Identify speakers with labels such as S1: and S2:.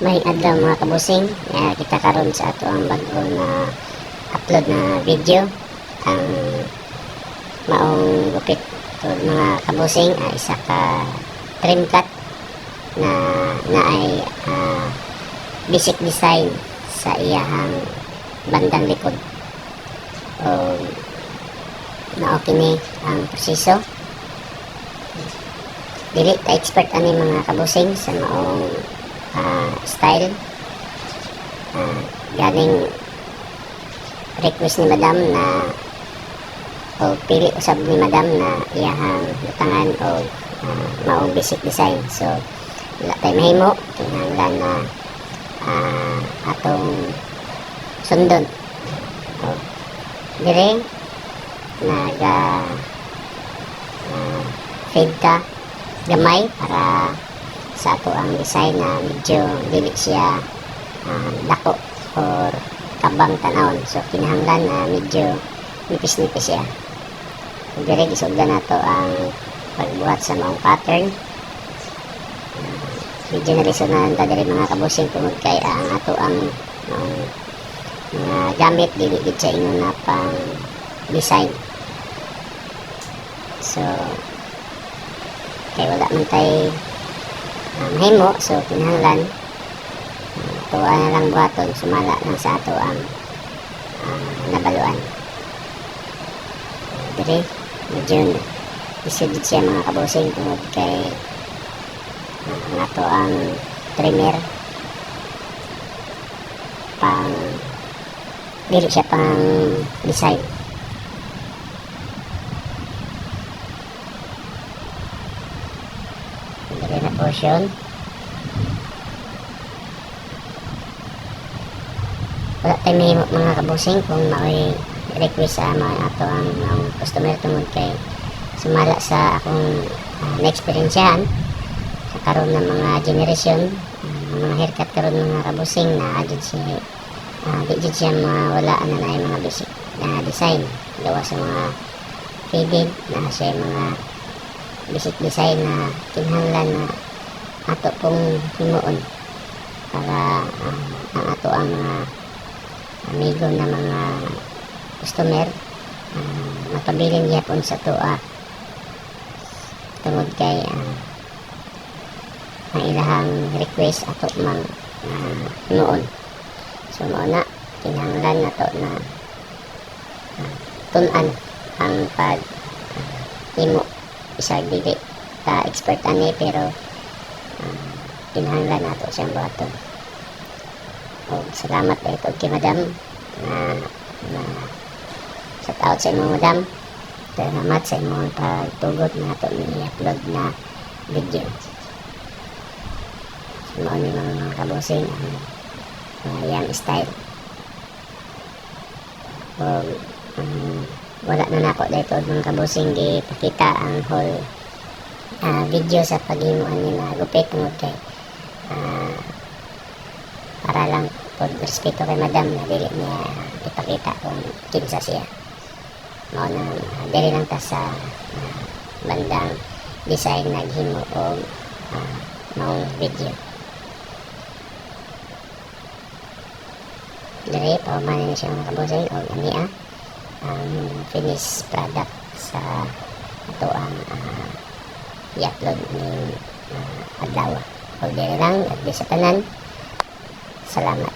S1: May adlaw mga kabusing, kita karon sa ato ang bago na upload na video. Ang maong gupit to mga kabusing, isa ka trim cut na ay basic design sa iyahang bandang likod. O na okay ni ang proseso. Dili ta expert ani mga kabusing sa maong style. Galing request ni madam na o pili usab ni madam na iyahang butangan o maong basic design. So wala tayo mahimo, kinahanglan na atong sundon. Dire naga fade ka gamay para sa ato ang design na medyo dili siya dako or kabang tanawon. So kinahanglan na medyo nipis-nipis siya. Dire gisugdan nato ang pagbuhat sa maong pattern. Medyo nalisonan ta diri mga kabusing tungod kay ang ato ang mga gamit dili gid sa ingon na pang design. So kay wala man tay mahimo, so kinahanglan tuwa na lang buhaton, sumala lang sa ato ang nabaluan. Dire medyo isugid siya mga kabusing tungod kay ang ato ang trimmer pang dili siya pang design. Dire na portion. Wala tayo may mga kabusing kung may request sa mga ato ang customer tungod kay sumala sa akong na-experiensyahan sa karon ng mga generation, mga haircut karon mga kabusing na adjud siya di jud siya mawala na ay mga basic na design gawa sa mga faded na siya mga basic design na kinahanglan na ato pong himuon para ang ato ang mga amigo na mga customer mapabilin yapon sa tuwa tungod kay ang ilahang request ato mang himuon. So muna kinahanglan nato na tun-an ang pag himo. Isang dili ta expert ani pero kinahanglan nato siyang buhaton. Salamat ito kay madam na shout out sa imong madam. Salamat sa imong pagtugot na ito ni-upload na video. Mga ni mga kabusing ang yang style. Wala na nako dito mga kabusing ipakita ang whole video sa paghimuan nila gupit tungod kay para lang po respeto kay madam na dili niya ipakita kung kinsa siya. Mao na dili lang ta sa bandang design naghimo og maong video. Dili pauman na siya mga kabusing og ania ang finished product sa ato ang i-upload ni adlaw. O dili lang at sa tanan. Salamat.